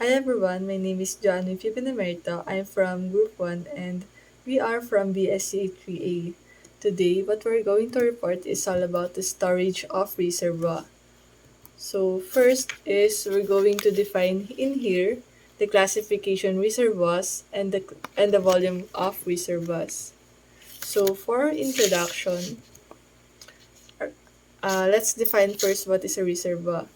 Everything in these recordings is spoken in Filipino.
Hi everyone, my name is Joanne Pipinemerito. I'm from Group 1 and we are from BSC 3A. Today, what we're going to report is all about the storage of reservoir. So first is we're going to define in here the classification reservoirs and the volume of reservoirs. So for introduction, let's define first what is a reservoir.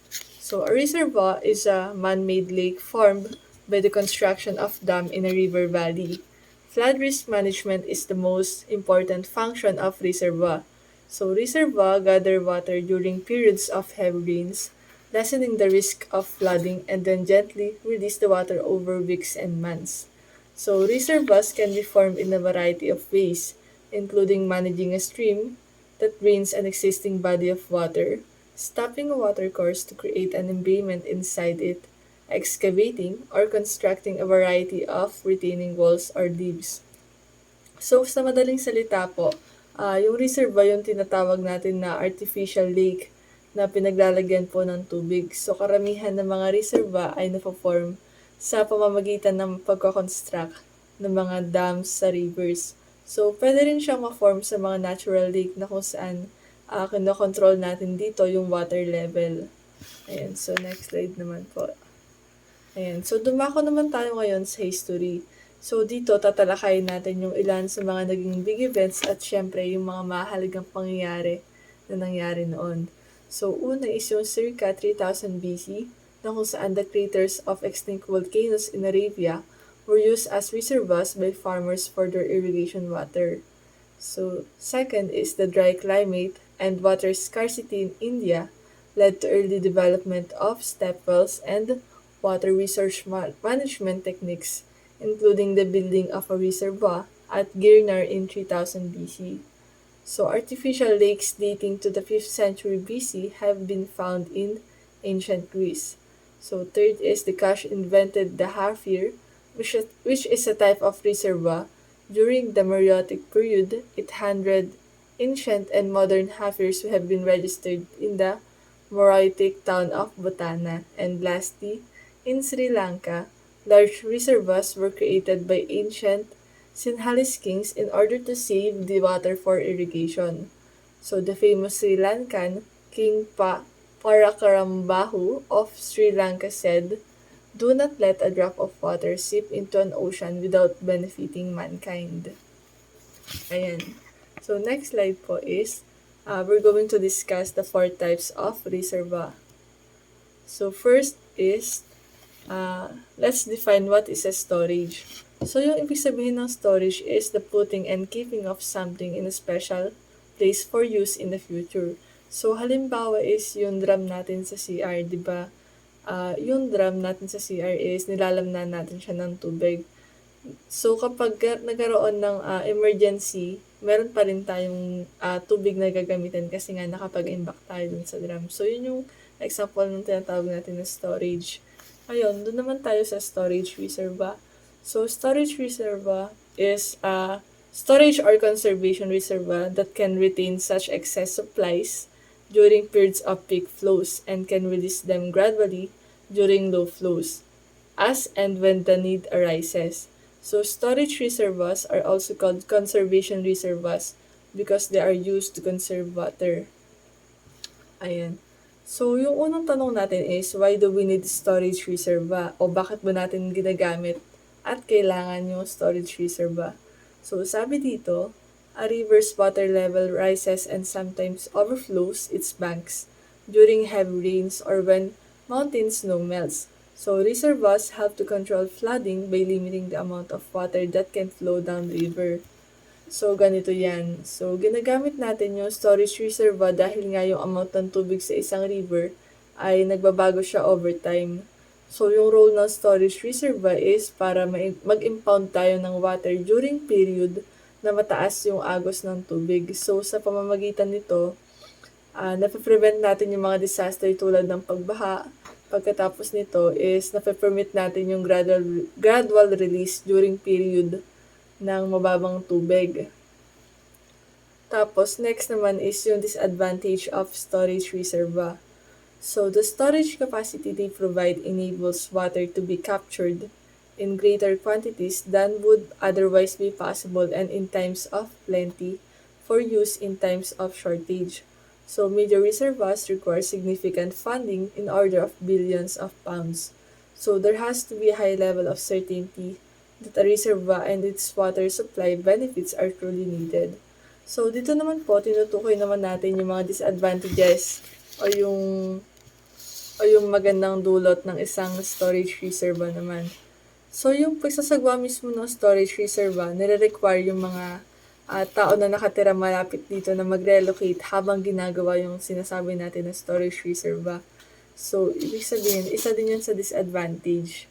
So a reservoir is a man-made lake formed by the construction of dam in a river valley. Flood risk management is the most important function of reservoir. So reservoir gather water during periods of heavy rains, lessening the risk of flooding and then gently release the water over weeks and months. So reservoirs can be formed in a variety of ways, including managing a stream that drains an existing body of water, stopping a watercourse to create an embayment inside it, excavating, or constructing a variety of retaining walls or leaves. So, sa madaling salita po, yung reservoir yung tinatawag natin na artificial lake na pinaglalagyan po ng tubig. So, karamihan ng mga reservoir ay napoform sa pamamagitan ng pagko-construct ng mga dams sa rivers. So, pwede rin siyang ma-form sa mga natural lake na kung saan kinokontrol natin dito yung water level. Ayan, so next slide naman po. Ayan, so dumako naman tayo ngayon sa history. So dito tatalakayin natin yung ilan sa mga naging big events at syempre yung mga mahalagang pangyayari na nangyari noon. So una is yung circa 3000 BC na kung saan the craters of extinct volcanoes in Arabia were used as reservoirs by farmers for their irrigation water. So, second is the dry climate and water scarcity in India led to early development of step wells and water resource management techniques, including the building of a reservoir at Girnar in 3000 BC. So, artificial lakes dating to the 5th century BC have been found in ancient Greece. So, third is the Kash invented the hafir, which is a type of reservoir. During the Meroitic period, 800 ancient and modern hafirs have been registered in the Meroitic town of Botana. And lastly, in Sri Lanka, large reservoirs were created by ancient Sinhalese kings in order to save the water for irrigation. So the famous Sri Lankan King Parakarambahu of Sri Lanka said, "Do not let a drop of water seep into an ocean without benefiting mankind." Ayan. So, next slide po is, we're going to discuss the four types of reservoir. So, first is, let's define what is a storage. So, yung ibig sabihin ng storage is the putting and keeping of something in a special place for use in the future. So, halimbawa is yung drum natin sa CR, di ba? Yung drum natin sa CR is nilalamnan natin siya ng tubig. So, kapag nagkaroon ng emergency, meron pa rin tayong tubig na gagamitin kasi nga nakapag-imbak tayo dun sa drum. So, yun yung example ng tinatawag natin na storage. Ayun, dun naman tayo sa storage reservoir. So, storage reservoir is storage or conservation reservoir that can retain such excess supplies during periods of peak flows and can release them gradually during low flows, as and when the need arises. So storage reservoirs are also called conservation reservoirs because they are used to conserve water. Ayan. So yung unang tanong natin is, why do we need storage reservoir? O bakit ba natin ginagamit at kailangan yung storage reservoir? So sabi dito, a river's water level rises and sometimes overflows its banks during heavy rains or when mountain snow melts. So reservoirs help to control flooding by limiting the amount of water that can flow down the river. So ganito yan. So ginagamit natin yung storage reservoir dahil nga yung amount ng tubig sa isang river ay nagbabago siya over time. So yung role ng storage reservoir is para mag-impound tayo ng water during period na mataas yung agos ng tubig. So sa pamamagitan nito, nape-prevent natin yung mga disaster tulad ng pagbaha. Pagkatapos nito is nape-permit natin yung gradual release during period ng mababang tubig. Tapos next naman is yung disadvantage of storage reservoir. So the storage capacity they provide enables water to be captured in greater quantities than would otherwise be possible and in times of plenty for use in times of shortage. So major reservoirs require significant funding in order of billions of pounds. So there has to be a high level of certainty that a reservoir and its water supply benefits are truly needed. So dito naman po, tinutukoy naman natin yung mga disadvantages o yung magandang dulot ng isang storage reservoir naman. So, yung pagsasagawa mismo ng storage reservoir, nire-require yung mga tao na nakatira malapit dito na mag-relocate habang ginagawa yung sinasabi natin na storage reservoir. So, ibig sabihin, isa din yun sa disadvantage.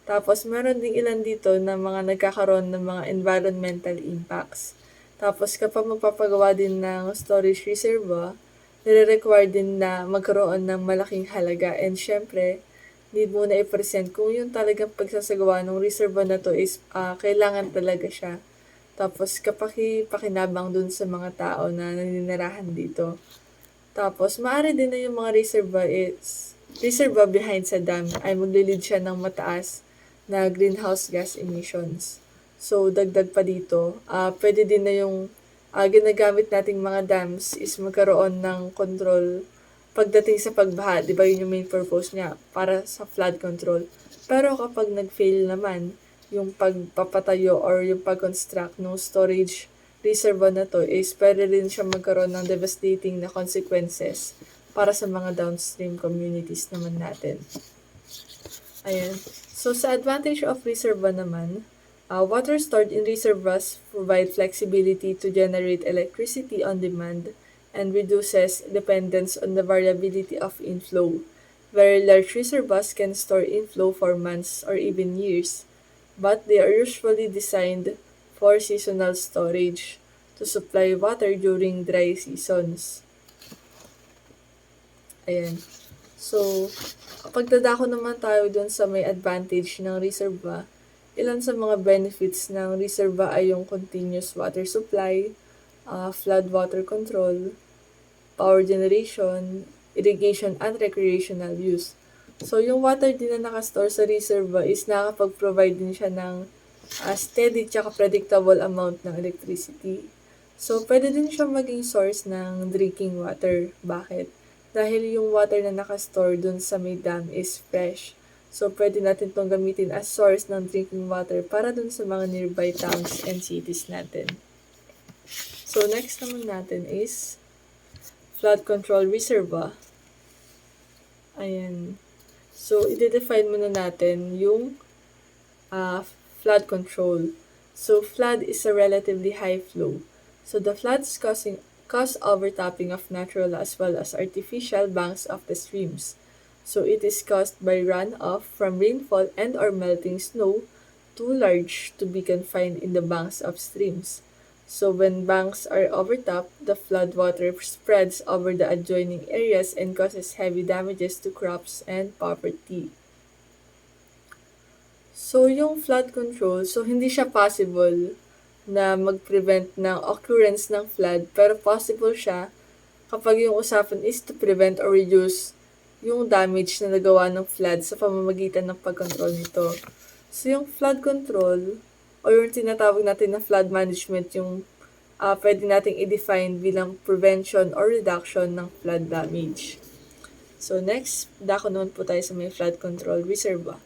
Tapos, meron ding ilan dito na mga nagkakaroon ng mga environmental impacts. Tapos, kapag magpapagawa din ng storage reservoir, nire-require din na magkaroon ng malaking halaga. And syempre, need mo na i-present kung yung talagang pagsasagawa ng reservoir na to is kailangan talaga siya. Tapos, pakinabang dun sa mga tao na naninirahan dito. Tapos, maaari din na yung mga reservoir behind sa dam ay maglilid siya ng mataas na greenhouse gas emissions. So, dagdag pa dito, pwede din na yung ginagamit nating mga dams is magkaroon ng control pagdating sa pagbaha. Di ba yun yung main purpose niya para sa flood control. Pero kapag nag-fail naman yung pagpapatayo or yung pag-construct ng storage reservoir na to is pwede rin siya magkaroon ng devastating na consequences para sa mga downstream communities naman natin. Ayan. So, sa advantage of reservoir naman, water stored in reservoirs provide flexibility to generate electricity on demand and reduces dependence on the variability of inflow. Very large reservoirs can store inflow for months or even years, but they are usually designed for seasonal storage to supply water during dry seasons. Ayan. So, pagdadako naman tayo dun sa may advantage ng reservoir, ilan sa mga benefits ng reservoir ay yung continuous water supply, flood water control, power generation, irrigation, and recreational use. So, yung water din na nakastore sa reservoir is nakapag-provide din siya ng steady tsaka predictable amount ng electricity. So, pwede din siya maging source ng drinking water. Bakit? Dahil yung water na nakastore dun sa may dam is fresh. So, pwede natin itong gamitin as source ng drinking water para dun sa mga nearby towns and cities natin. So, next naman natin is flood control reservoir. Ayan. So, i-define muna natin yung flood control. So, flood is a relatively high flow. So, the flood is cause overtopping of natural as well as artificial banks of the streams. So, it is caused by runoff from rainfall and or melting snow too large to be confined in the banks of streams. So, when banks are overtopped, the flood water spreads over the adjoining areas and causes heavy damages to crops and property. So, yung flood control, so hindi siya possible na mag-prevent ng occurrence ng flood, pero possible siya kapag yung usapan is to prevent or reduce yung damage na nagawa ng flood sa pamamagitan ng pag-control nito. So, yung flood control, o yung tinatawag natin na flood management, yung pwede nating i-define bilang prevention or reduction ng flood damage. So, next, dako naman po tayo sa may flood control reservoir.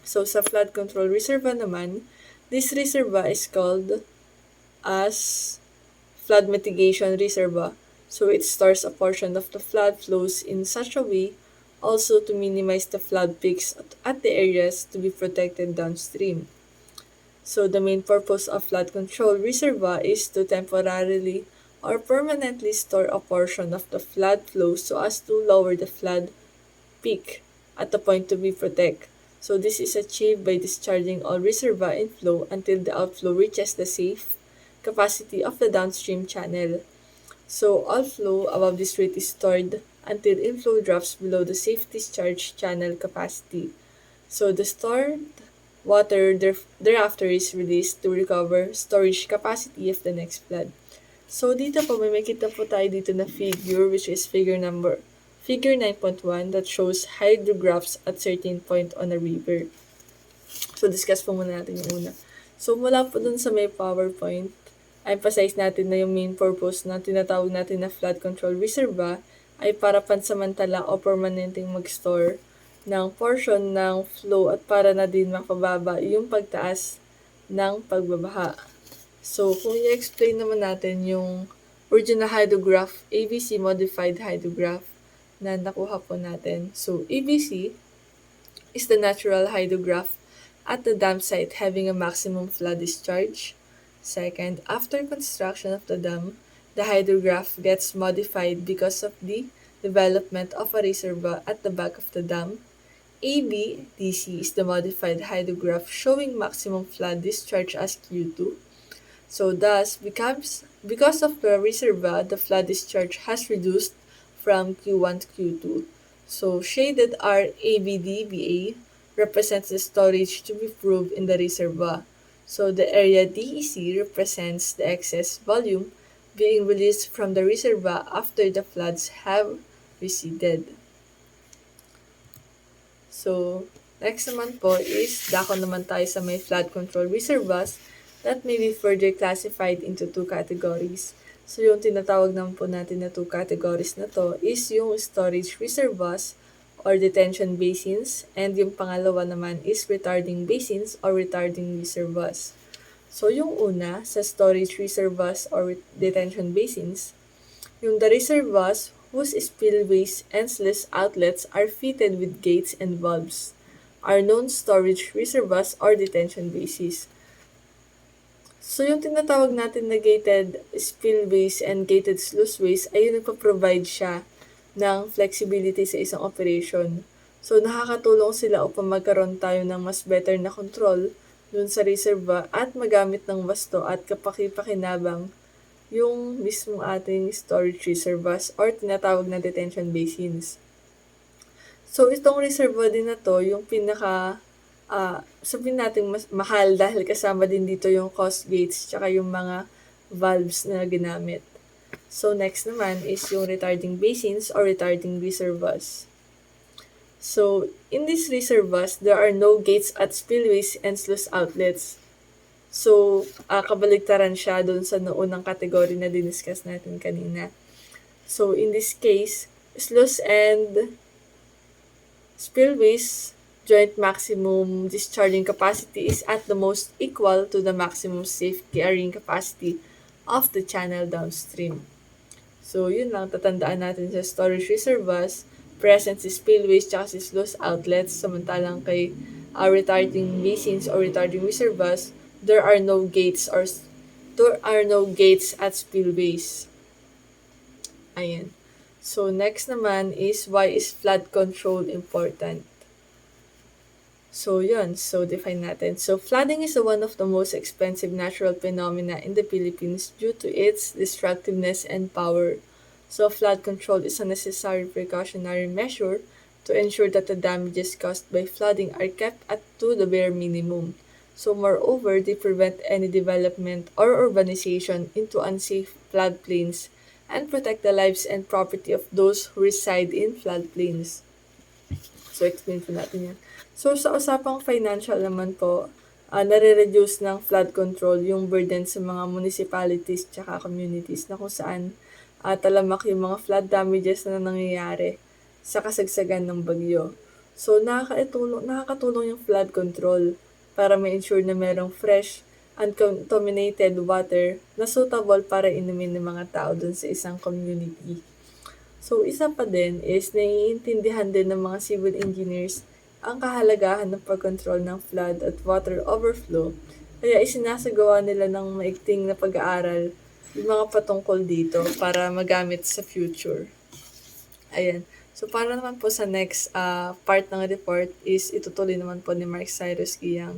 So, sa flood control reservoir naman, this reservoir is called as flood mitigation reservoir. So, it stores a portion of the flood flows in such a way also to minimize the flood peaks at the areas to be protected downstream. So, the main purpose of flood control reservoir is to temporarily or permanently store a portion of the flood flow so as to lower the flood peak at the point to be protected. So, this is achieved by discharging all reservoir inflow until the outflow reaches the safe capacity of the downstream channel. So, all flow above this rate is stored until inflow drops below the safe discharge channel capacity. So, the stored water thereafter is released to recover storage capacity of the next flood. So, dito po may makita po tayo dito na figure which is figure number Figure 9.1 that shows hydrographs at certain point on a river. So, discuss po muna natin yung una. So, mula po dun sa may PowerPoint, emphasize natin na yung main purpose na tinatawag natin na flood control reservoir ay para pansamantala o permanenteng mag-store ng portion ng flow at para na din makababa yung pagtaas ng pagbabaha. So, kung i-explain naman natin yung original hydrograph, ABC modified hydrograph na nakuha po natin. So, ABC is the natural hydrograph at the dam site having a maximum flood discharge. Second, after construction of the dam, the hydrograph gets modified because of the development of a reservoir at the back of the dam. ABDC is the modified hydrograph showing maximum flood discharge as Q2. So thus, because of the reservoir, the flood discharge has reduced from Q1 to Q2. So shaded R ABDBA represents the storage to be proved in the reservoir. So the area DEC represents the excess volume being released from the reservoir after the floods have receded. So, next naman po is dako naman tayo sa may flood control reservoirs that may be further classified into two categories. So, yung tinatawag naman po natin na two categories na to is yung storage reservoirs or detention basins, and yung pangalawa naman is retarding basins or retarding reservoirs. So, yung una, sa storage reservoirs or detention basins, yung the reservoirs whose spillways and sluice outlets are fitted with gates and valves are known storage reservoirs or detention basins. So, yung tinatawag natin na gated spillways and gated sluiceways ay yung nagpa-provide siya ng flexibility sa isang operation. So, nakakatulong sila upang magkaroon tayo ng mas better na control dun sa reservoir at magamit ng wasto at kapaki-pakinabang yung mismong ating storage reservoirs or tinatawag na detention basins. So, itong reservoir din na to, yung sabihin natin mas mahal dahil kasama din dito yung coast gates tsaka yung mga valves na ginamit. So, next naman is yung retarding basins or retarding reservoirs. So, in these reservoirs, there are no gates at spillways and sluice outlets. So, kabaligtaran siya dun sa naunang category na diniscuss natin kanina. So, in this case, sluice and spillways joint maximum discharging capacity is at the most equal to the maximum safe carrying capacity of the channel downstream. So, yun lang, tatandaan natin sa storage reservoirs, present si spillways tsaka si sluice outlets, samantalang kay retarding basins or retarding reservoirs, there are no gates at spillways. Ayan. So, next naman is why is flood control important? So, yun. So, define natin. So, flooding is one of the most expensive natural phenomena in the Philippines due to its destructiveness and power. So, flood control is a necessary precautionary measure to ensure that the damages caused by flooding are kept to the bare minimum. So, moreover, they prevent any development or urbanization into unsafe floodplains and protect the lives and property of those who reside in floodplains. So, explain po natin yan. So, sa usapang financial naman po, nare-reduce ng flood control yung burden sa mga municipalities tsaka communities na kung saan talamak yung mga flood damages na nangyayari sa kasagsagan ng bagyo. So, nakakatulong yung flood control para ma-ensure na merong fresh, uncontaminated water na suitable para inumin ng mga tao dun sa isang community. So, isa pa din is naiintindihan din ng mga civil engineers ang kahalagahan ng pag-control ng flood at water overflow, kaya isinasagawa nila ng maigting na pag-aaral yung mga patungkol dito para magamit sa future. Ayan. So, para naman po sa next part ng report is itutuloy naman po ni Mark Cyrus Giyang.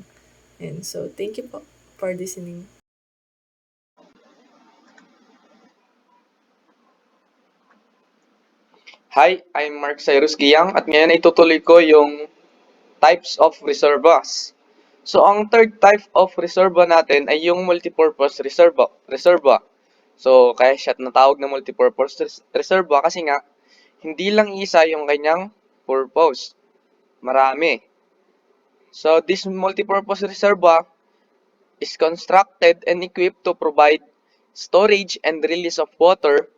And so, thank you po for listening. Hi, I'm Mark Cyrus Giyang at ngayon ay itutuloy ko yung types of reservoirs. So, ang third type of reservoir natin ay yung multipurpose reservoir. So, kaya siya natawag na multipurpose reservoir kasi nga, hindi lang isa yung kanyang purpose. Marami. So, this multipurpose reservoir is constructed and equipped to provide storage and release of water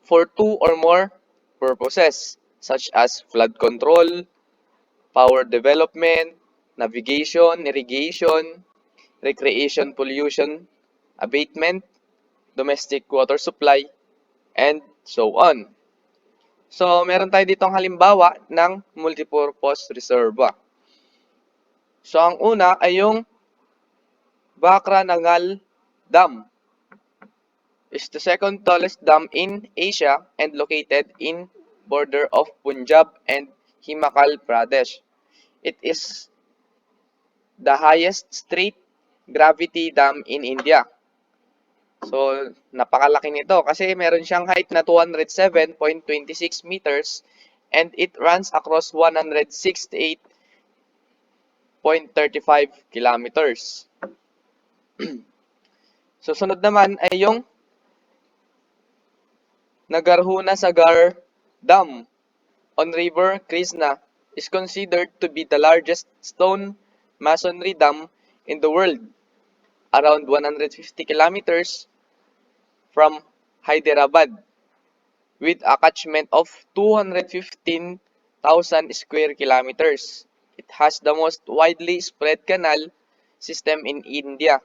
for two or more purposes, such as flood control, power development, navigation, irrigation, recreation pollution abatement, domestic water supply, and so on. So, meron tayo ditong halimbawa ng multipurpose reservoir. So, ang una ay yung Bakranangal Dam. It's the second tallest dam in Asia and located in border of Punjab and Himachal Pradesh. It is the highest straight gravity dam in India. So, napakalaki nito kasi meron siyang height na 207.26 meters and it runs across 168.35 kilometers. So, sunod naman ay yung Nagarhuna Sagar Dam on River Krishna is considered to be the largest stone masonry dam in the world, around 150 kilometers from Hyderabad, with a catchment of 215,000 square kilometers. It has the most widely spread canal system in India.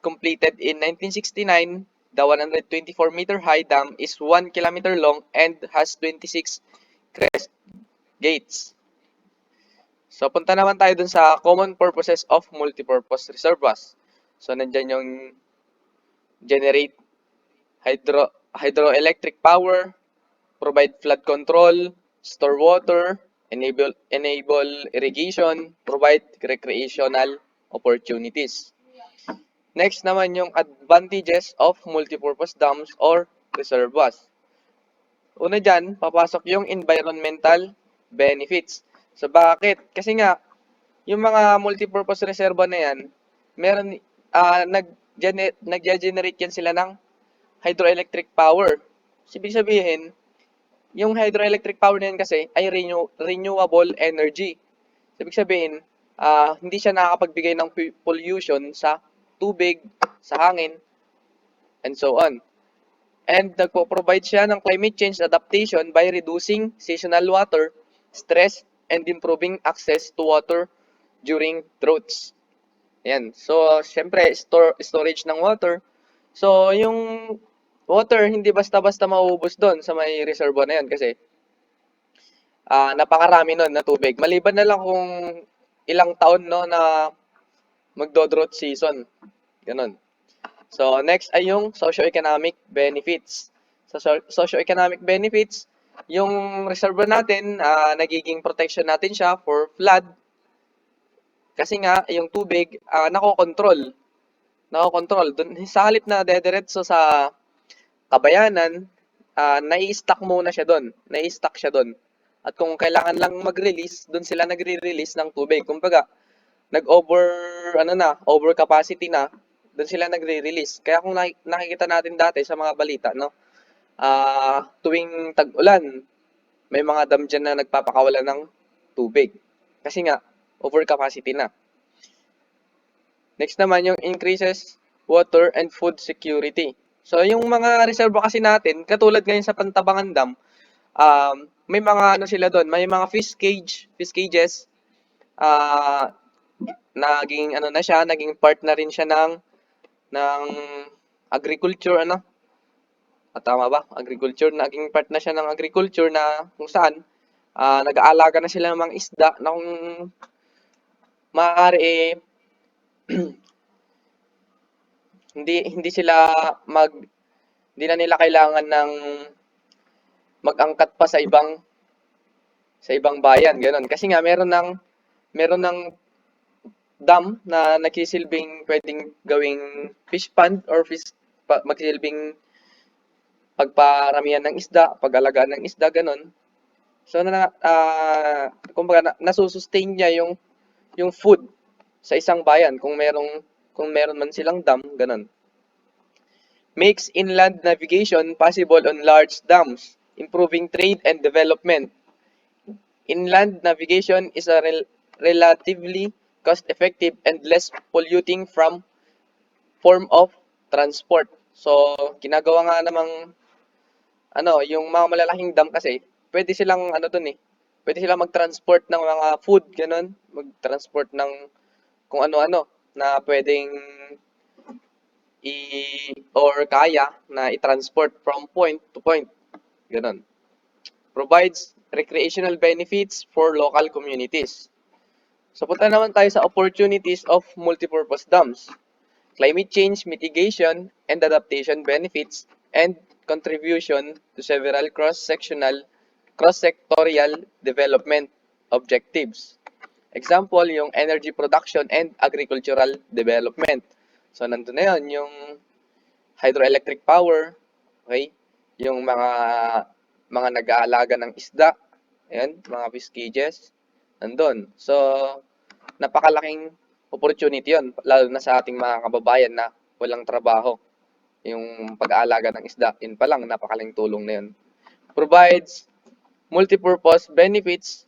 Completed in 1969, the 124-meter high dam is 1 kilometer long and has 26 crest gates. So, punta naman tayo dun sa common purposes of multipurpose reservoirs. So, nandyan yung generate hydroelectric power, provide flood control, store water, enable irrigation, provide recreational opportunities. Next naman yung advantages of multipurpose dams or reservoirs. Una dyan, papasok yung environmental benefits. So bakit? Kasi nga, yung mga multipurpose reservoir na yan, meron, nag-generate yan sila ng hydroelectric power. Ibig sabihin, yung hydroelectric power na yan kasi ay renewable energy. Ibig sabihin, hindi siya nakakapagbigay ng pollution sa tubig, sa hangin, and so on. And nagpo-provide siya ng climate change adaptation by reducing seasonal water stress and improving access to water during droughts. Ayan. So, syempre, storage ng water. So, yung water, hindi basta-basta mauubos doon sa may reservoir na yan kasi napakarami nun na tubig. Maliban na lang kung ilang taon no na magdo-drought season. Ganun. So, next ay yung socio-economic benefits. Sa socio-economic benefits, yung reservoir natin, nagiging protection natin siya for flood. Kasi nga, yung tubig, nakokontrol. Dun, sa halip na dediretso sa kabayanan, nai-stack muna siya doon. Nai-stack siya doon. At kung kailangan lang mag-release, doon sila nagre-release ng tubig. Kumbaga, over capacity na, doon sila nagre-release. Kaya kung nakikita natin dati sa mga balita, no, tuwing tag-ulan, may mga dam dyan na nagpapakawala ng tubig. Kasi nga, over capacity na. Next naman yung increases water and food security. So, yung mga reservoir kasi natin, katulad ngayon sa Pantabangan Dam, may mga sila doon, may mga fish cages, naging part na rin siya ng agriculture, tama ba? Agriculture, naging part na siya ng agriculture na kung saan, nag-aalaga na sila ng mga isda na kung maaari hindi na nila kailangan ng mag-angkat pa sa ibang bayan, ganoon. Kasi nga meron ng dam na nagsisilbing pwedeng gawing fish pond or magsisilbing pagparamihan ng isda, pag-alagaan ng isda, ganoon. So kumbaga nasusustain niya yung food sa isang bayan kung meron man silang dam, ganun. Makes inland navigation possible on large dams. improving trade and development. Inland navigation is a relatively cost-effective and less polluting form of transport. So, ginagawa nga namang yung mga malalaking dam kasi, pwede silang pwede silang mag-transport ng mga food, ganun, mag-transport ng kung ano-ano na pwedeng or kaya na i-transport from point to point, ganun. Provides recreational benefits for local communities. So punta naman tayo sa opportunities of multipurpose dams. Climate change mitigation and adaptation benefits and contribution to several cross-sectorial development objectives. Example, yung energy production and agricultural development. So nandun na yun, yung hydroelectric power, okay? Yung mga nag-aalaga ng isda, ayan, mga fish cages, nandun. So, napakalaking opportunity yun, lalo na sa ating mga kababayan na walang trabaho. Yung pag-aalaga ng isda, yun pa lang, napakalaking tulong na yun. Provides multipurpose benefits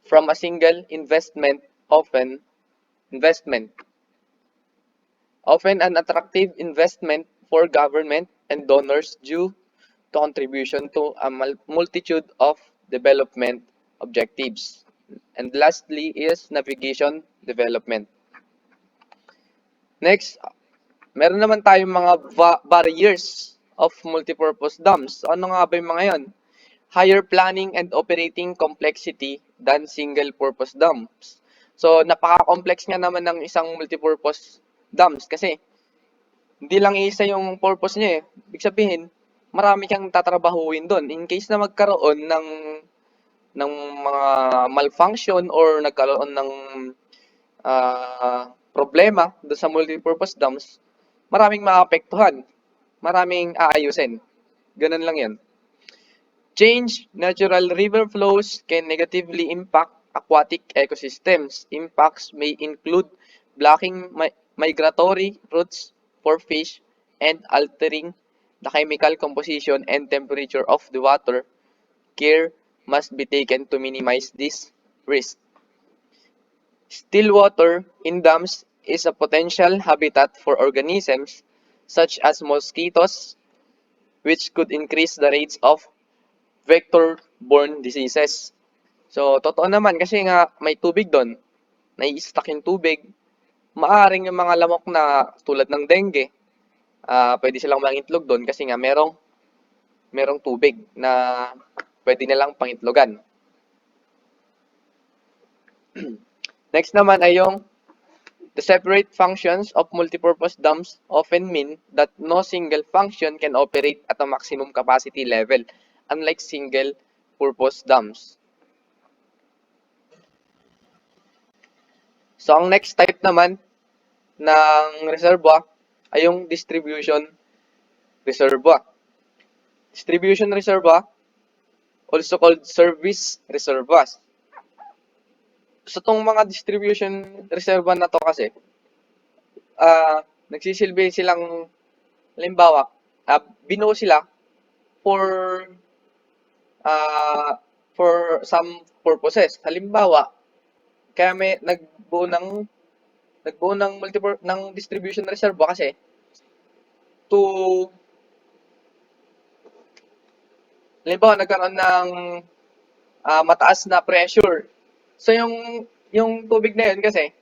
from a single investment, often an attractive investment for government and donors due to contribution to a multitude of development objectives. And lastly is navigation development. Next, meron naman tayong mga barriers of multipurpose dams. So, ano nga ba yung mga yon? Higher planning and operating complexity than single-purpose dams. So, napaka-complex nga naman ng isang multipurpose dams kasi hindi lang isa yung purpose niya eh. Ibig sabihin, marami kang tatrabahuin doon. In case na magkaroon ng mga malfunction or nagkaroon ng problema doon sa multipurpose dams, maraming maapektuhan, maraming aayusin. Ganun lang yan. Change natural river flows can negatively impact aquatic ecosystems. Impacts may include blocking migratory routes for fish and altering the chemical composition and temperature of the water. Care must be taken to minimize this risk. Still water in dams is a potential habitat for organisms such as mosquitoes, which could increase the rates of vector-borne diseases. So, totoo naman kasi nga may tubig doon, nai-stuck yung tubig, maaring yung mga lamok na tulad ng dengue, pwede silang mangitlog doon kasi nga merong tubig na pwede nilang pangitlogan. Next naman ay yung the separate functions of multipurpose dams often mean that no single function can operate at a maximum capacity level, unlike single-purpose dams. So, ang next type naman ng reservoir ay yung distribution reservoir. Distribution reservoir, also called service reservoirs. So, itong mga distribution reservoir na to kasi, nagsisilbi silang, halimbawa, binuo sila for some purposes. Halimbawa, kaya may nagbuo ng distribution reservoir kasi to halimbawa nagkaroon ng mataas na pressure. So yung tubig na yun kasi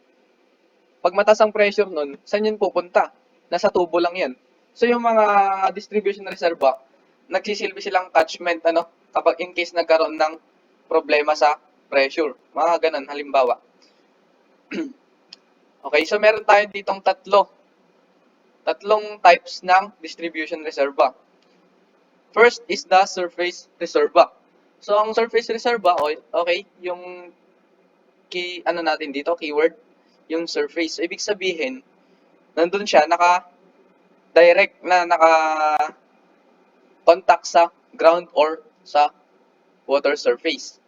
pag mataas ang pressure nun, saan yun pupunta? Nasa tubo lang yan. So yung mga distribution reservoir, nagsisilbi silang catchment kapag in case nagkaroon ng problema sa pressure. Mga ganun halimbawa. Okay, so meron tayo ditong tatlong types ng distribution reservoir. First is the surface reservoir. So ang surface reservoir, okay, yung natin dito, keyword, yung surface. So ibig sabihin, nandun siya naka-direct na naka-contact sa ground or sa water surface.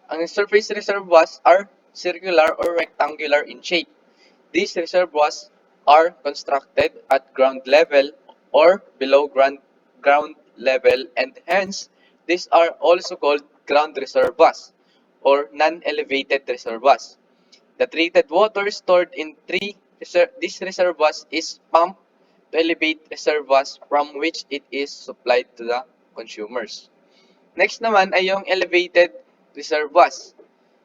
Ang surface reservoirs are circular or rectangular in shape. These reservoirs are constructed at ground level or below ground level, and hence these are also called ground reservoirs or non-elevated reservoirs. The treated water stored in these reservoirs is pumped to elevate reservoirs from which it is supplied to the consumers. Next naman ay yung elevated reservoirs.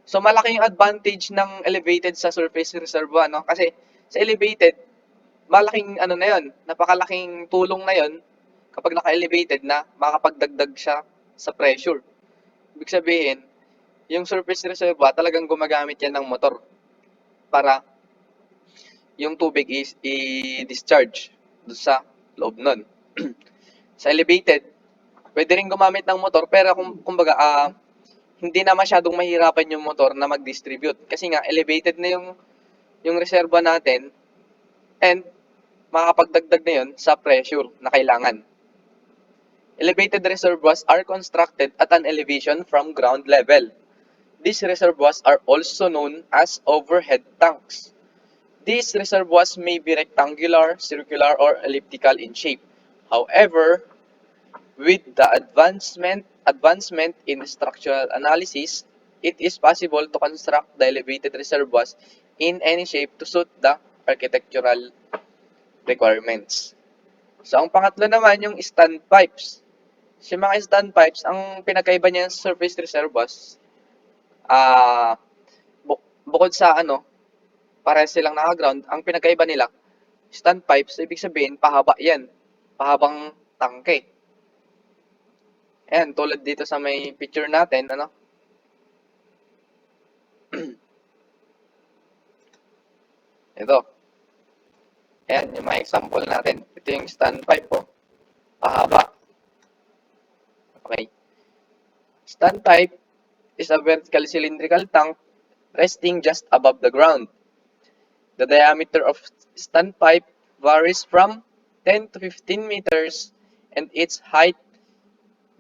So malaki yung advantage ng elevated sa surface reservoir, no? Kasi sa elevated, malaking ano na 'yon, napakalaking tulong na 'yon kapag naka-elevated na makakapagdagdag siya sa pressure. Ibig sabihin, yung surface reservoir talagang gumagamit yan ng motor para yung tubig is i-discharge doon sa loob nun. Sa elevated, pwede rin gumamit ng motor pero kumbaga hindi na masyadong mahirapan yung motor na mag-distribute kasi nga elevated na yung reserva natin and makakapagdagdag na yun sa pressure na kailangan. Elevated reservoirs are constructed at an elevation from ground level. These reservoirs are also known as overhead tanks. These reservoirs may be rectangular, circular, or elliptical in shape. However, with the advancement in structural analysis, it is possible to construct the elevated reservoirs in any shape to suit the architectural requirements. So, ang pangatlo naman, yung standpipes. So, yung mga standpipes, ang pinagkaiba niya sa surface reservoirs, bukod sa parehas silang naka-ground, ang pinagkaiba nila, standpipes, ibig sabihin, pahaba yan. Pahabang tangke. Ayan, tulad dito sa may picture natin, ito. Ayan, yung mga example natin. Ito yung standpipe po. Pahaba. Okay. Standpipe is a vertical cylindrical tank resting just above the ground. The diameter of standpipe varies from 10 to 15 meters and its height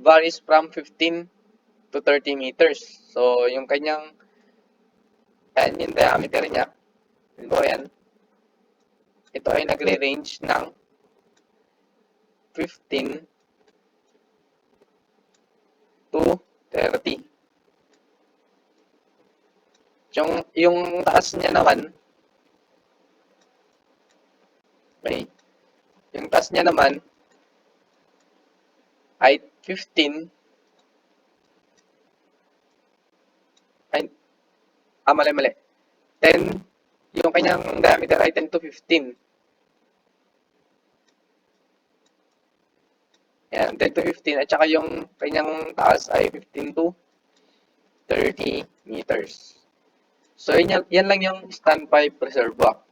varies from 15 to 30 meters. So, yung kanyang, ayan, yung diameter niya, ito ay nagre-range ng 15 to 30. Yung taas niya naman, yung taas niya naman ay 15, mali. 10, yung kanyang diameter ay 10 to 15. Yan, 10 to 15. At saka yung kanyang taas ay 15 to 30 meters. So, yan lang yung standpipe reservoir.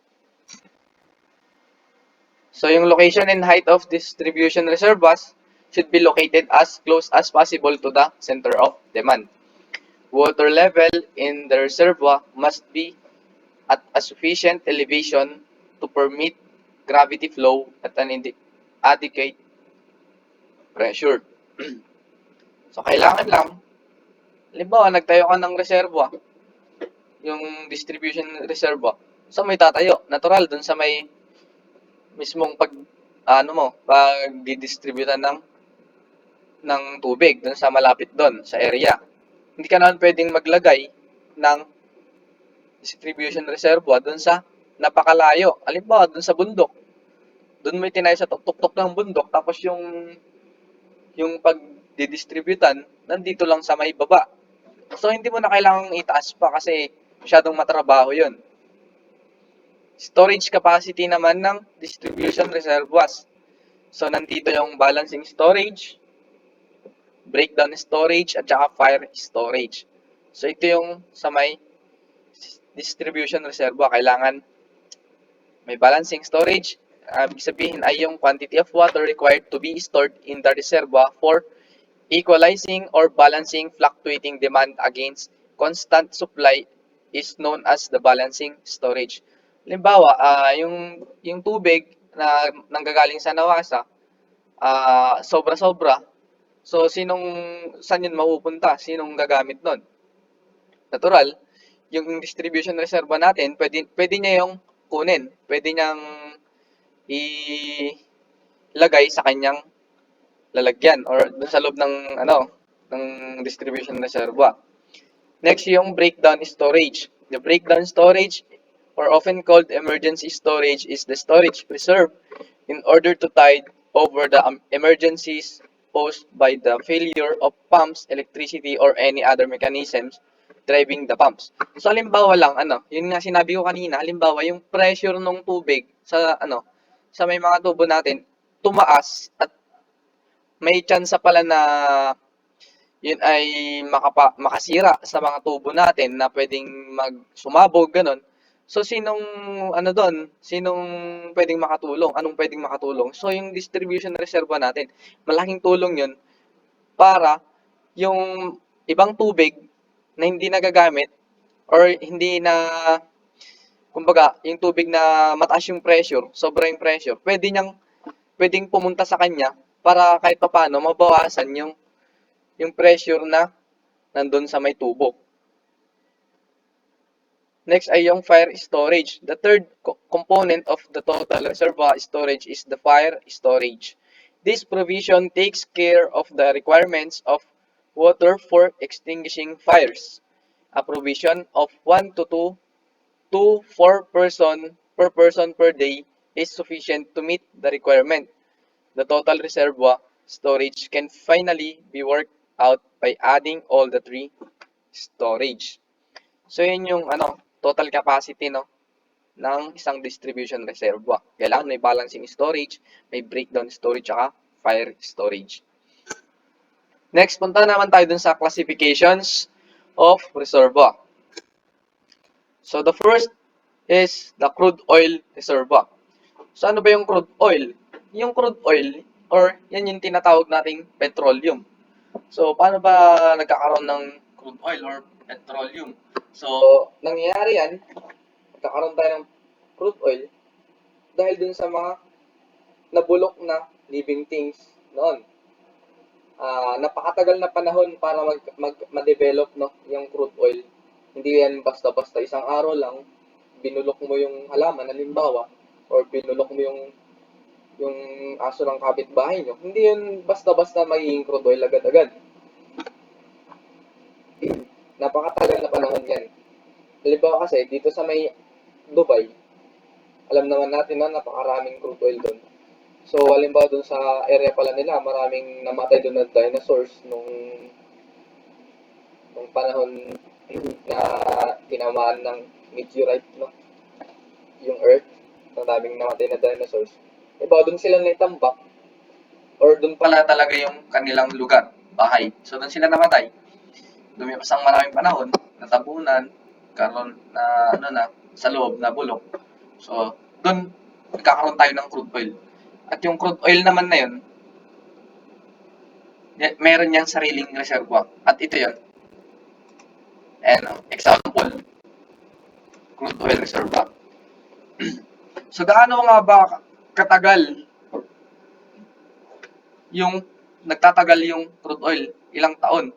So, yung location and height of distribution reservoirs should be located as close as possible to the center of demand. Water level in the reservoir must be at a sufficient elevation to permit gravity flow at an adequate pressure. So, kailangan lang, halimbawa, nagtayo ka ng reservoir, yung distribution reservoir, so may tatayo, natural, dun sa may mismong pag didistributan ng tubig dun sa malapit doon sa area. Hindi ka naman pwedeng maglagay ng distribution reservoir dun sa napakalayo. Halimbawa, dun sa bundok. Dun mo itinayo sa tuktok ng bundok tapos yung pag-didistributan nandito lang sa may baba. So, hindi mo na kailangang itaas pa kasi masyadong matrabaho yun. Storage capacity naman ng distribution reservoirs. So, nandito yung balancing storage, breakdown storage, at saka fire storage. So, ito yung sa may distribution reservoir. Kailangan may balancing storage. Ibig sabihin ay yung quantity of water required to be stored in the reservoir for equalizing or balancing fluctuating demand against constant supply is known as the balancing storage. Halimbawa, yung tubig na nanggagaling sa nawasa, sobra-sobra. So, saan yun mapupunta? Sinong gagamit nun? Natural, yung distribution reservoir natin, pwede niya yung kunin. Pwede niyang ilagay sa kanyang lalagyan or dun sa loob ng ng distribution reservoir. Next, yung breakdown storage. The breakdown storage, or often called emergency storage, is the storage reserved in order to tide over the emergencies posed by the failure of pumps, electricity, or any other mechanisms driving the pumps. So, halimbawa lang, yun nga sinabi ko kanina, halimbawa, yung pressure ng tubig sa, sa may mga tubo natin, tumaas at may tsansa pala na yun ay makasira sa mga tubo natin na pwedeng sumabog, ganun. So, sinong pwedeng makatulong? Anong pwedeng makatulong? So, yung distribution reservoir natin, malaking tulong yun para yung ibang tubig na hindi nagagamit or hindi na, kumbaga, yung tubig na mataas yung pressure, sobrang pressure, pwedeng pumunta sa kanya para kahit papaano mabawasan yung pressure na nandun sa may tubo. Next ay yung fire storage. The third component of the total reservoir storage is the fire storage. This provision takes care of the requirements of water for extinguishing fires. A provision of 1 to 4 person per day is sufficient to meet the requirement. The total reservoir storage can finally be worked out by adding all the three storage. So, yun yung total capacity ng isang distribution reservoir. Kailangan may balancing storage, may breakdown storage, saka fire storage. Next, punta naman tayo dun sa classifications of reservoir. So, the first is the crude oil reservoir. So, ano ba yung crude oil? Yung crude oil, or yan yung tinatawag nating petroleum. So, paano ba nagkakaroon ng crude oil or petroleum? So, nangyayari yan, nagkakaroon tayo ng crude oil dahil dun sa mga nabulok na living things noon. Napakatagal na panahon para ma-develop yung crude oil. Hindi yan basta-basta isang araw lang, binulok mo yung halaman, halimbawa, or binulok mo yung aso ng kapitbahay nyo. Hindi yun basta-basta magiging crude oil agad-agad. Napakatagal na panahon yan. Halimbawa kasi, dito sa may Dubai, alam naman natin na napakaraming crude oil doon. So, halimbawa doon sa area pala nila, maraming namatay doon na dinosaurs nung panahon na tinamaan ng meteorite, yung Earth. Maraming namatay na dinosaurs. Halimbawa doon sila naitambak, or doon pala talaga yung kanilang lugar, bahay. So, doon sila namatay. Lumipas ang maraming panahon, natabunan, karon na, sa loob, nabulok. So, doon, nagkakaroon tayo ng crude oil. At yung crude oil naman na yun, meron niyang sariling reservoir. At ito yun. And example, crude oil reservoir. So, gaano nga ba katagal yung nagtatagal yung crude oil? Ilang taon?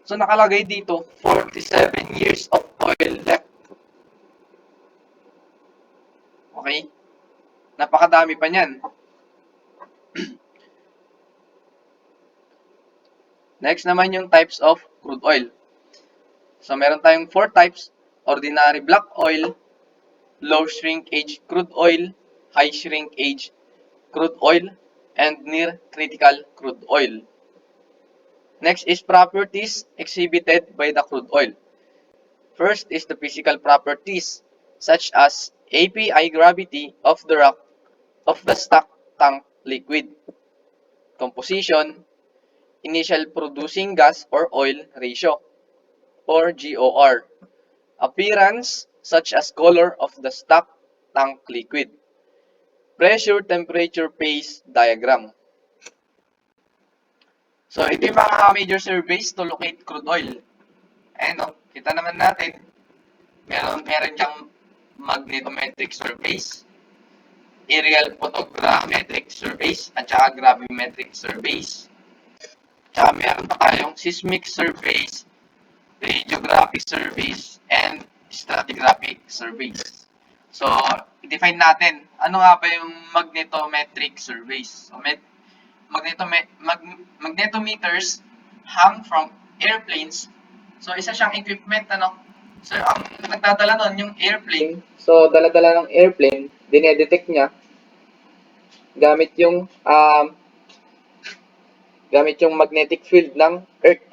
So, nakalagay dito, 47 years of oil left. Okay? Napakadami pa niyan. Next naman yung types of crude oil. So, meron tayong 4 types. Ordinary black oil, low shrinkage crude oil, high shrinkage crude oil, and near critical crude oil. Next is properties exhibited by the crude oil. First is the physical properties, such as API gravity of the rock of the stock tank liquid, composition, initial producing gas or oil ratio, or GOR, appearance, such as color of the stock tank liquid, pressure, temperature, phase diagram. So, ito yung mga major surveys to locate crude oil. Ayan, kita naman natin, meron diyang magnetometric surveys, aerial photogrammetric surveys, at saka gravimetric surveys. Tsaka meron pa tayong seismic surveys, radiographic surveys, and stratigraphic surveys. So, i-define natin, ano nga ba yung magnetometric surveys? So, magnetometers hung from airplanes. So, isa siyang equipment, ano? So, ang nagdadala nun, yung airplane. So, dala-dala ng airplane, dinedetect niya gamit yung magnetic field ng Earth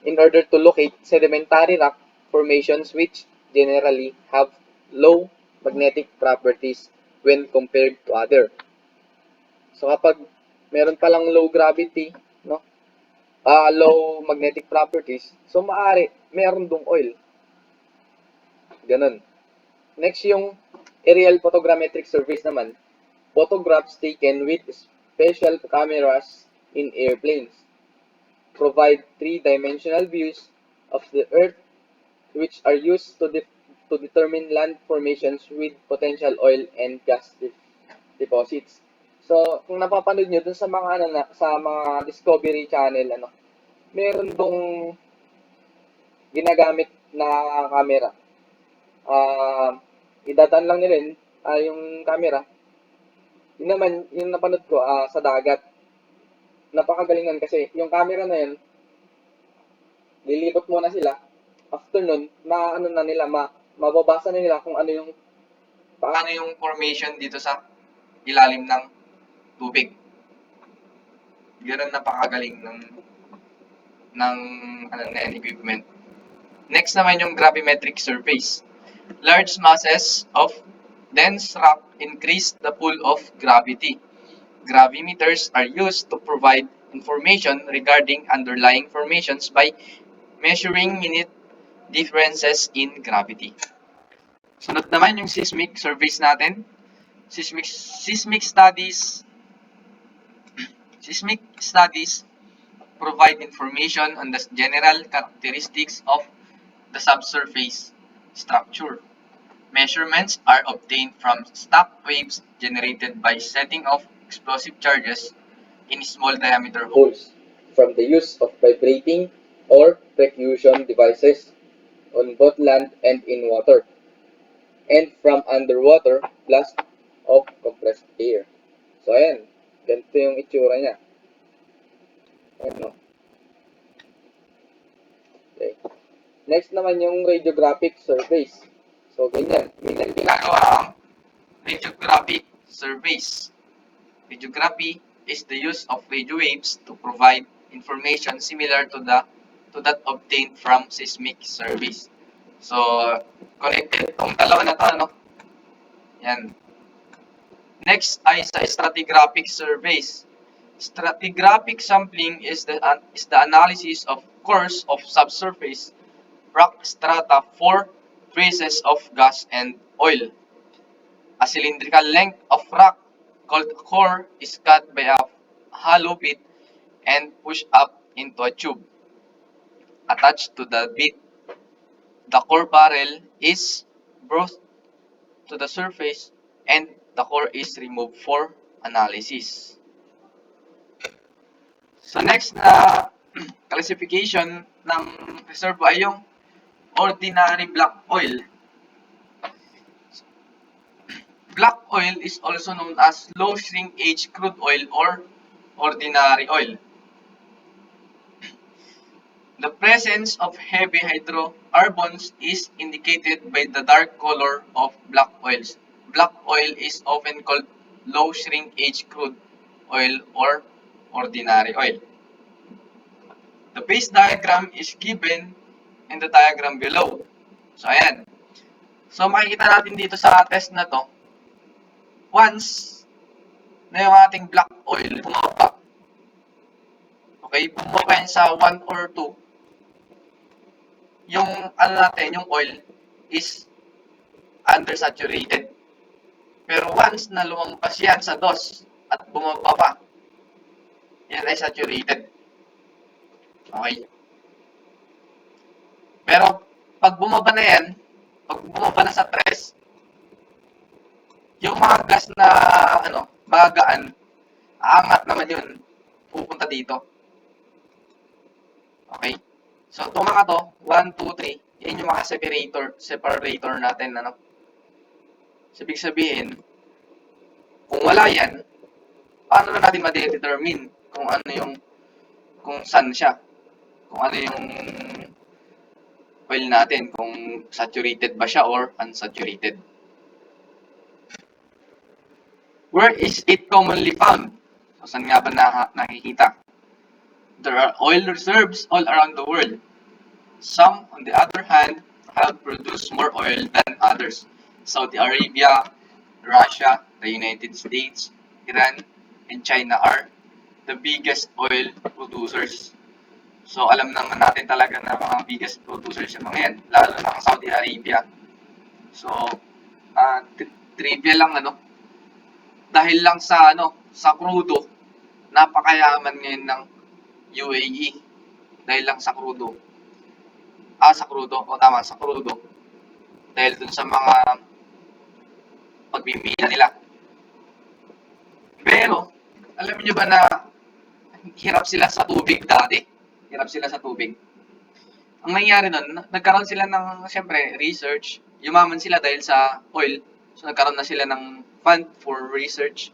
in order to locate sedimentary rock formations which generally have low magnetic properties when compared to other. So kapag meron palang low gravity, no? Low magnetic properties, so maaari meron dong oil. Ganun. Next yung aerial photogrammetric surveys naman. Photographs taken with special cameras in airplanes provide three-dimensional views of the Earth which are used to determine land formations with potential oil and gas deposits. So, kung napapanood nyo dun sa mga sa mga Discovery Channel, meron dong ginagamit na camera. Idadaan lang nila yung camera. Yun naman, yung napanood ko sa dagat. Napakagalingan kasi yung camera na yun, lilipot muna sila. After nun, mababasa na nila kung paano yung formation dito sa ilalim ng tubig. Ganun napakagaling ng equipment. Next naman yung gravimetric surveys. Large masses of dense rock increase the pull of gravity. Gravimeters are used to provide information regarding underlying formations by measuring minute differences in gravity. Sunod naman yung seismic surveys natin. Seismic studies provide information on the general characteristics of the subsurface structure. Measurements are obtained from shock waves generated by setting off explosive charges in small diameter holes from the use of vibrating or percussion devices on both land and in water, and from underwater blast of compressed air. So, ayan. Ganito yung itsura niya. Ayan, okay. Next naman yung radiographic surveys. So, ganyan. Ganyan ginagawa ang radiographic surveys. Radiography is the use of radio waves to provide information similar to that obtained from seismic surveys. So, connected tong dalawa na to, ano? Yan. Next ay sa stratigraphic surveys. Stratigraphic sampling is the analysis of cores of subsurface rock strata for traces of gas and oil. A cylindrical length of rock called a core is cut by a hollow bit and pushed up into a tube. Attached to the bit, the core barrel is brought to the surface and the core is removed for analysis. So next na classification ng reservoir ay yung ordinary black oil. Black oil is also known as low shrinkage crude oil or ordinary oil. The presence of heavy hydrocarbons is indicated by the dark color of black oils. Black oil is often called low shrinkage crude oil or ordinary oil. The base diagram is given in the diagram below. So, ayan. So, makikita natin dito sa test na to, once na yung ating black oil bumaba, okay, bumaba yan sa 1 or 2, yung yung oil is undersaturated. Pero once na lumampas yan sa 2 at bumaba pa, yan ay saturated. Okay? Pero pag bumaba na yan, pag bumaba na sa 3, yung mga gas na magaan, aangat naman yun, pupunta dito. Okay? So, itong mga to, 1, 2, 3, yan yung mga separator natin, So, ibig sabihin, kung wala yan, paano na natin ma-determine kung ano yung, kung saan siya, kung ano yung oil natin, kung saturated ba siya or unsaturated. Where is it commonly found? So, saan nga ba nakikita? There are oil reserves all around the world. Some, on the other hand, have produced more oil than others. Saudi Arabia, Russia, the United States, Iran, and China are the biggest oil producers. So, alam naman natin talaga na mga biggest producers yung mga yan, lalo na ang Saudi Arabia. So, trivia lang dahil lang sa crudo, napakayaman ngayon ng UAE dahil lang sa crudo. Sa crudo, tama, sa crudo. Dahil dun sa mga pagmimina nila. Pero, alam niyo ba na hirap sila sa tubig dati? Hirap sila sa tubig. Ang nangyari nun, nagkaroon sila ng, siyempre, research. Yumaman sila dahil sa oil. So, nagkaroon na sila ng fund for research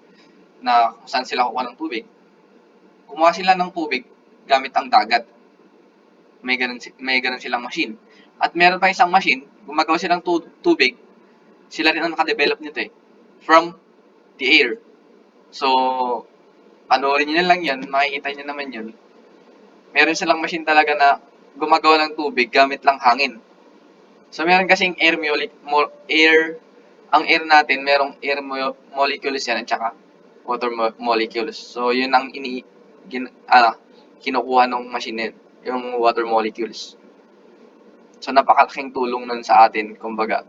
na kung saan sila kukuha ng tubig. Kumuha sila ng tubig gamit ang dagat. May ganun silang machine. At meron pa isang machine, gumagawa silang tubig, sila rin ang nakadevelop nito from the air. So, panoorin nyo na lang yan, makikita nyo naman yun. Meron silang machine talaga na gumagawa ng tubig gamit lang hangin. So, meron kasing ang air natin, merong air molecules yan at saka water molecules. So, yun ang kinukuha ng machine yun, yung water molecules. So, napakalaking tulong nun sa atin, kumbaga.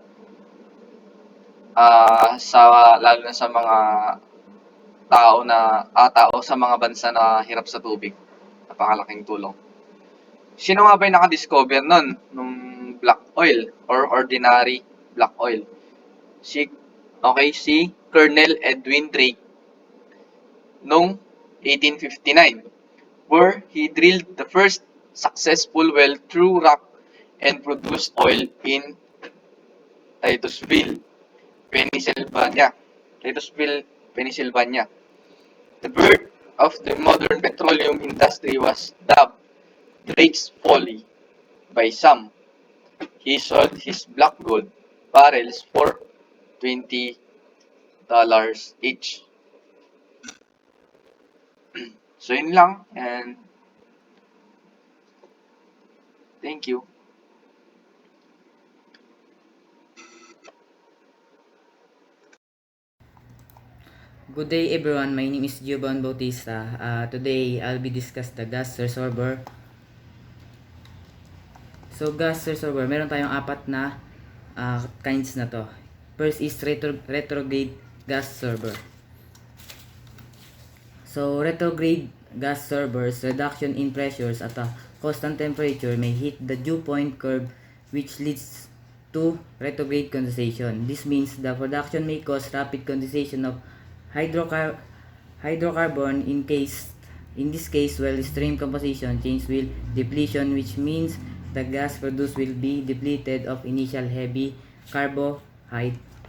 Lalo na sa mga tao sa mga bansa na hirap sa tubig. Napakalaking tulong. Sino nga ba yung nakadiscover nun nung black oil or ordinary black oil? Si Colonel Edwin Drake noong 1859, where he drilled the first successful well through rock and produced oil in Titusville, Pennsylvania. The birth of the modern petroleum industry was dubbed Drake's Folly by some. He sold his black gold barrels for $20 each. So yun lang, and thank you. Good day everyone, my name is Giovanni Bautista. Today I'll be discuss the gas reservoir. So gas reservoir, meron tayong apat na kinds na to. First is retrograde gas reservoir. So retrograde gas reservoirs, reduction in pressures at a constant temperature may hit the dew point curve, which leads to retrograde condensation. This means the production may cause rapid condensation of hydrocarbon in this case, while stream composition change will depletion, which means the gas produced will be depleted of initial heavy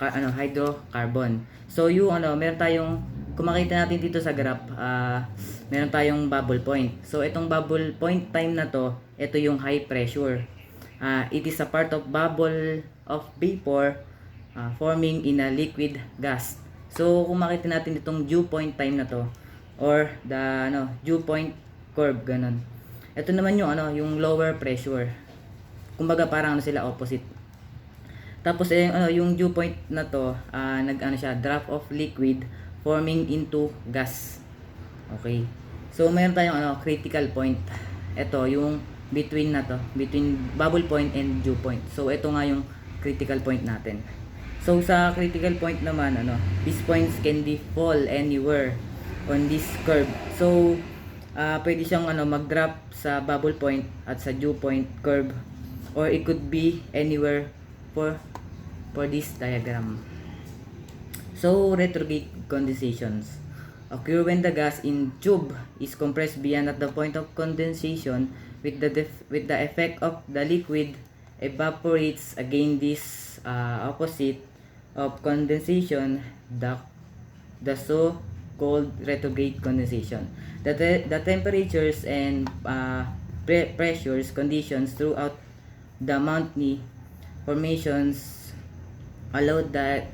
hydrocarbon. So yung meron tayong, kung makita natin dito sa graph, meron tayong bubble point. So itong bubble point time na to, ito yung high pressure. It is a part of bubble of vapor forming in a liquid gas. So kung makita natin itong dew point time na to, or the dew point curve, ganun. Ito naman yung yung lower pressure. Kumbaga parang sila opposite. Tapos yung dew point na to, siya, drop of liquid forming into gas. Okay. So mayroon tayong critical point. Ito yung between na to, between bubble point and dew point. So ito nga yung critical point natin. So sa critical point naman, these points can be fall anywhere on this curve. So pwede siyang mag-drop sa bubble point at sa dew point curve, or it could be anywhere for this diagram. So retrograde condensations occur when the gas in tube is compressed beyond at the point of condensation, with the effect of the liquid evaporates. Again, this opposite of condensation, the so called retrograde condensation. The temperatures and pressures conditions throughout the mountain formations allowed the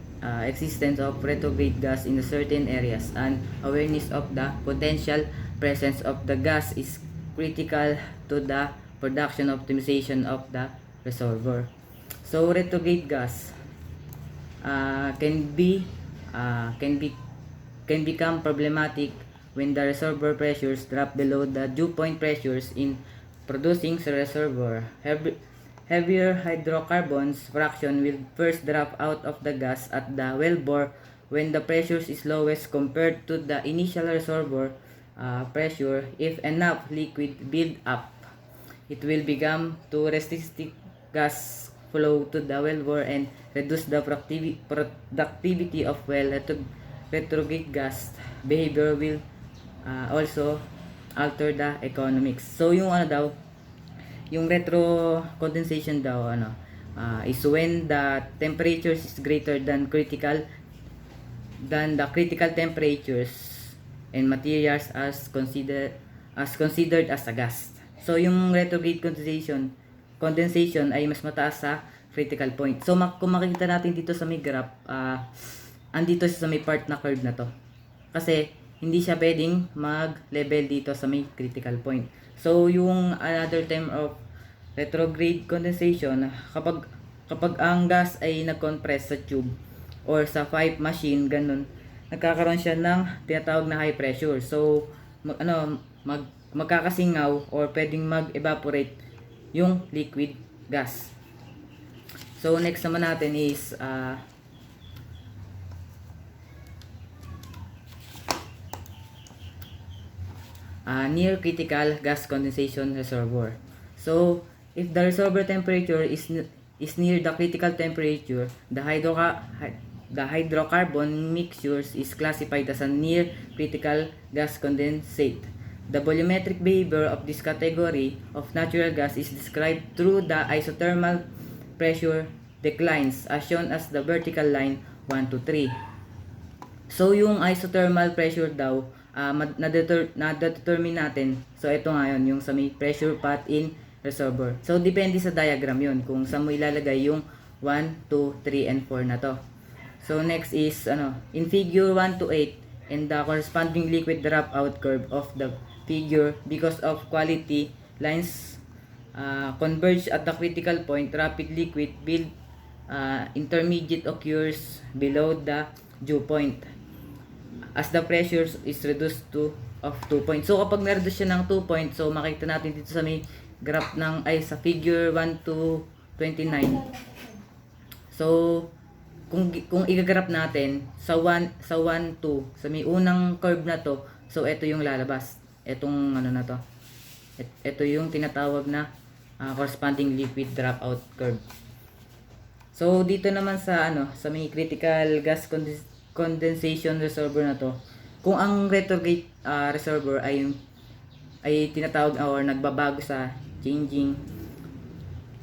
existence of retrograde gas in certain areas, and awareness of the potential presence of the gas is critical to the production optimization of the reservoir. So retrograde gas uh, can be uh, can be can become problematic when the reservoir pressures drop below the dew point pressures in producing reservoir. Heavier hydrocarbons fraction will first drop out of the gas at the wellbore when the pressure is lowest compared to the initial reservoir pressure. If enough liquid build up, it will become to restrict gas flow to the wellbore and reduce the productivity of well. Retrograde gas behavior will also alter the economics. So yung ano daw, yung retro condensation daw is when the temperatures is greater than the critical temperatures and materials considered as a gas. So yung retrograde condensation ay mas mataas sa critical point. So kung makikita natin dito sa may graph, andito sa may part na curve na to. Kasi hindi siya pwedeng mag-level dito sa may critical point. So yung another term of retrograde condensation, kapag ang gas ay nag-compress sa tube or sa pipe machine, ganun, nagkakaroon siya ng tinatawag na high pressure. So magkakasingaw or pwedeng mag-evaporate yung liquid gas. So next naman natin is near critical gas condensation reservoir. So if the reservoir temperature is near the critical temperature, the hydrocarbon mixtures is classified as a near critical gas condensate. The volumetric behavior of this category of natural gas is described through the isothermal pressure declines as shown as the vertical line 1 to 3. So yung isothermal pressure daw, na-determine natin. So ito ngayon yung sa may pressure path in reservoir. So depende sa diagram yun kung saan mo ilalagay yung 1, 2, 3, and 4 na to. So next is in figure 1 to 8 and the corresponding liquid dropout curve of the figure, because of quality lines converge at the critical point, rapid liquid build intermediate occurs below the dew point as the pressure is reduced to 2 points. So kapag na-reduce siya ng 2 points, so makita natin dito sa may graph sa figure 1 to 29. So kung i-graph natin sa 1 2 sa may unang curve na to, so ito yung lalabas. Etong na to. Ito yung tinatawag na corresponding liquid dropout curve. So dito naman sa sa may critical gas condensation reservoir na to, kung ang retrograde reservoir ay tinatawag or nagbabago sa changing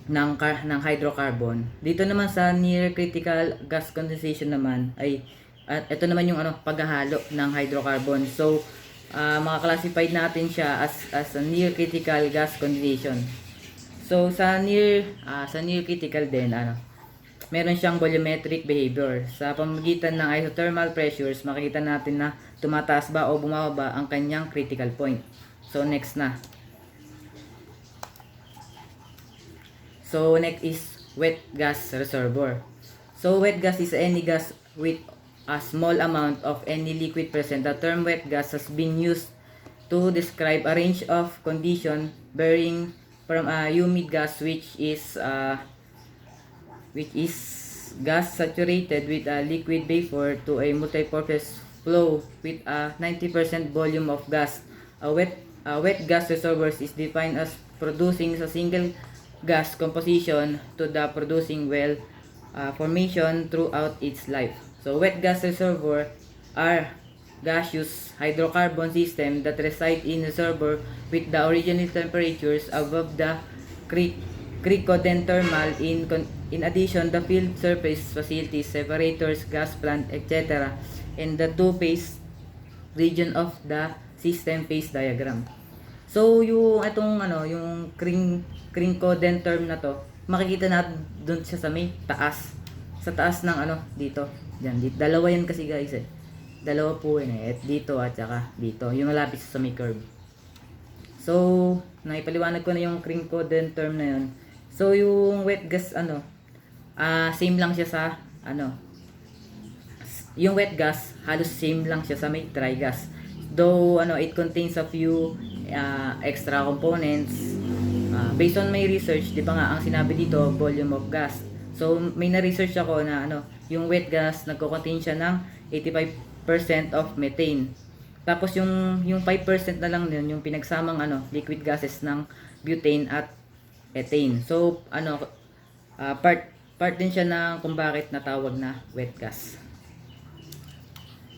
ng hydrocarbon. Dito naman sa near critical gas condensation naman ay ito naman yung paghahalo ng hydrocarbon. So maka-classified natin siya as a near critical gas condensation. So sa near critical din meron siyang volumetric behavior. Sa pamamagitan ng isothermal pressures, makikita natin na tumataas ba o bumababa ang kanyang critical point. So next na. So next is wet gas reservoir. So wet gas is any gas with a small amount of any liquid present. The term wet gas has been used to describe a range of conditions varying from a humid gas, which is gas saturated with a liquid vapor, to a multipurpose flow with a 90% volume of gas. A wet gas reservoir is defined as producing a single gas composition to the producing well formation throughout its life. So wet gas reservoir are gaseous hydrocarbon system that reside in reservoir with the original temperatures above the cricothermal. In addition, the field surface facilities, separators, gas plant, etc. and the two-phase region of the system phase diagram. So yung itong yung crincodent term na to, makikita natin doon siya sa may taas. Sa taas ng dito. Diyan, dito. Dalawa yan kasi guys eh. Dalawa po yun eh. At dito at saka dito. Yung malapit sa may curve. So, naipaliwanag ko na yung crincodent term na yun. So, yung wet gas same lang siya sa yung wet gas, halos same lang siya sa may dry gas. Though, it contains a few extra components. Based on my research, di ba nga, ang sinabi dito, volume of gas. So, may na-research ako na yung wet gas, nagko-contain siya ng 85% of methane. Tapos yung 5% na lang yun, yung pinagsamang liquid gases ng butane at ethane. So, part din siya na kung bakit natawag na wet gas.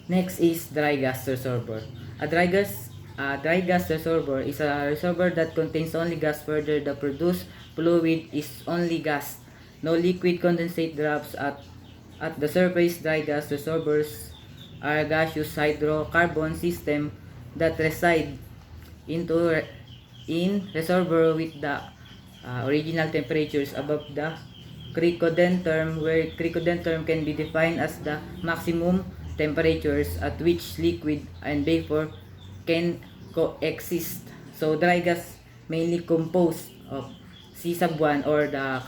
Next is dry gas reservoir. A dry gas reservoir is a reservoir that contains only gas. Further, the produced fluid is only gas. No liquid condensate drops at the surface. Dry gas reservoirs are gaseous hydrocarbon system that reside in reservoir with the original temperatures above the crincodent term, where crincodent term can be defined as the maximum temperatures at which liquid and vapor can coexist. So dry gas mainly composed of C sub 1 or the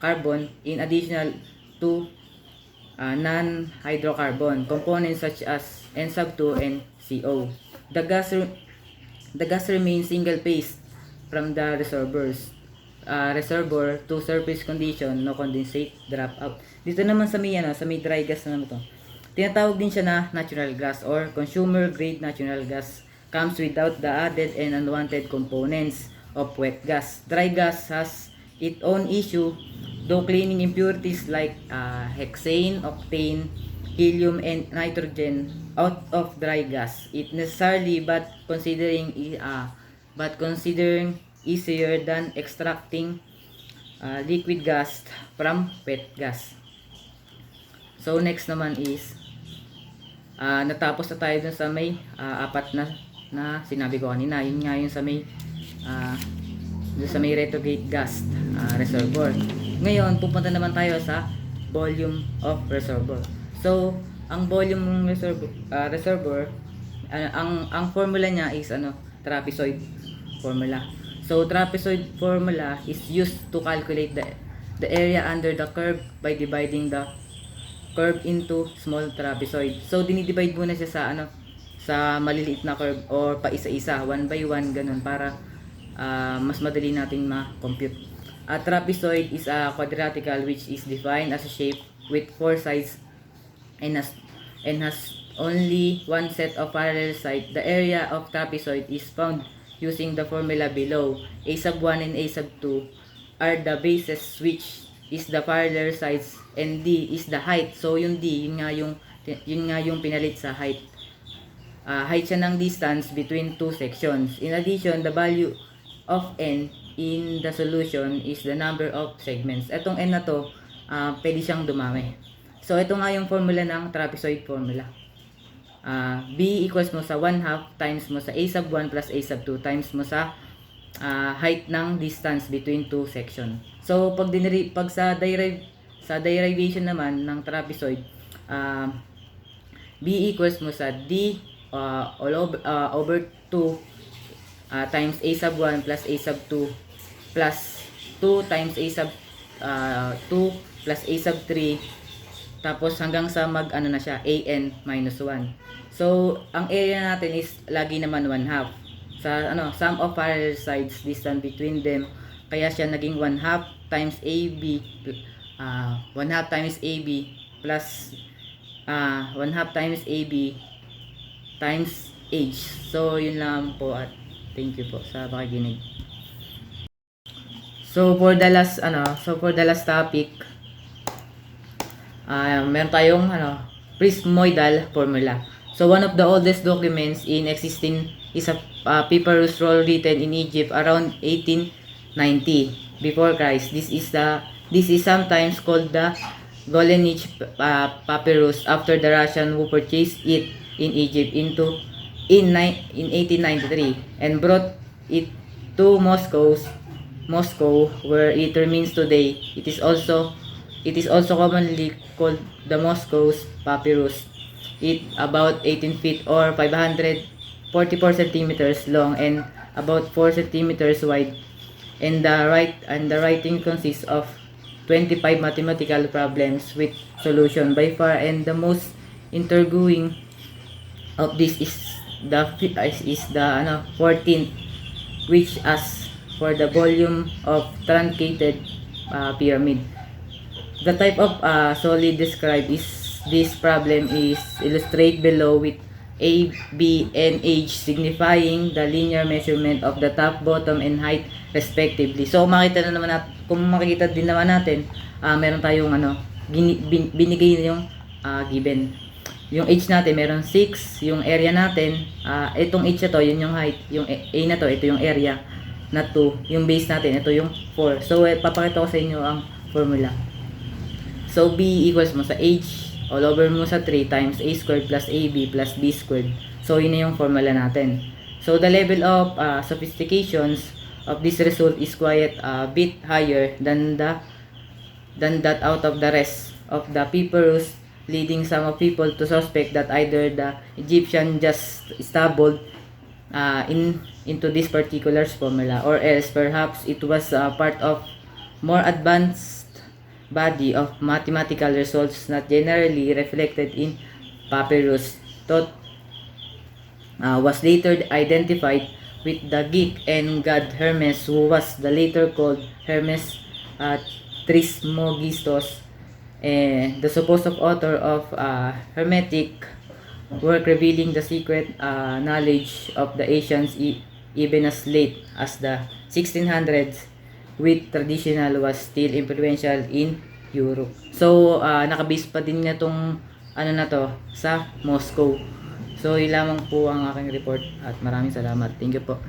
carbon in additional to non-hydrocarbon components such as N sub 2 and CO. The gas remains single phase from the reservoir to surface condition, no condensate drop out. Dito naman sa may dry gas na to. Tinatawag din siya na natural gas or consumer grade natural gas. Comes without the added and unwanted components of wet gas. Dry gas has its own issue, though cleaning impurities like hexane, octane, helium, and nitrogen out of dry gas. It necessarily but considering easier than extracting liquid gas from wet gas. So next naman is natapos na tayo dun sa may apat na sinabi ko kanina. Yun nga yung sa may dun sa may retrograde gas reservoir. Ngayon pupunta naman tayo sa volume of reservoir. So ang volume ng reservoir, ang formula niya is trapezoid formula. So trapezoid formula is used to calculate the area under the curve by dividing the curve into small trapezoid. So dinidivide muna siya sa maliliit na curve or pa isa-isa, one by one, ganun, para mas madali nating ma-compute. A trapezoid is a quadratical which is defined as a shape with four sides and has only one set of parallel sides. The area of trapezoid is found using the formula below. A sub 1 and A sub 2 are the bases, which is the parallel sides, and D is the height. So yung D, yun nga yung pinalit sa height. Height siya ng distance between two sections. In addition, the value of N in the solution is the number of segments. Etong N na to, pwede siyang dumami. So ito nga yung formula ng trapezoid formula. B equals mo sa 1/2 times mo sa A sub 1 plus A sub 2 times mo sa height ng distance between two section. So pag sa derivation naman ng trapezoid, B equals mo sa D all over 2 times A sub 1 plus A sub 2 plus 2 times A sub 2 plus A sub 3, tapos hanggang sa na siya, AN minus 1. So ang area natin is lagi naman 1/2 sa sum of parallel sides, distance between them, kaya siya naging 1/2 times AB 1/2 times AB plus 1/2 times AB times H. So yun lang po at thank you po sa pakikinig. So for the last topic, meron tayong prismoidal formula. So one of the oldest documents in existing is a papyrus roll written in Egypt around 1890 before Christ. This is sometimes called the Golden Age papyrus after the Russian who purchased it in Egypt in 1893 and brought it to Moscow, where it remains today. It is also commonly called the Moscow's papyrus. It about 18 feet or 544 centimeters long and about 4 centimeters wide. And the writing consists of 25 mathematical problems with solution. By far and the most intriguing of this is the 14th, which as for the volume of truncated pyramid. The type of solid described is this problem is illustrated below with A, B, and H signifying the linear measurement of the top, bottom, and height respectively. So kung makikita din naman natin, meron tayong binigay yung given. Yung H natin meron 6, yung area natin, itong H na to, yun yung height, yung A na to, ito yung area na 2, yung base natin, ito yung 4. So papakita ko sa inyo ang formula. So B equals mo sa H all over mo sa 3 times A squared plus AB plus B squared. So yun na yung formula natin. So the level of sophistications of this result is quite a bit higher than that out of the rest of the papyrus, leading some of people to suspect that either the Egyptian just stumbled into this particular formula, or else perhaps it was part of more advanced body of mathematical results not generally reflected in papyrus. Thought was later identified with the Greek and god Hermes, who was the later called Hermes Trismegistos, the supposed author of Hermetic work revealing the secret knowledge of the Asians even as late as the 1600s, with traditional was still influential in Europe. So nakabase pa din niya tong na to sa Moscow. So yun lamang po ang aking report at maraming salamat. Thank you po.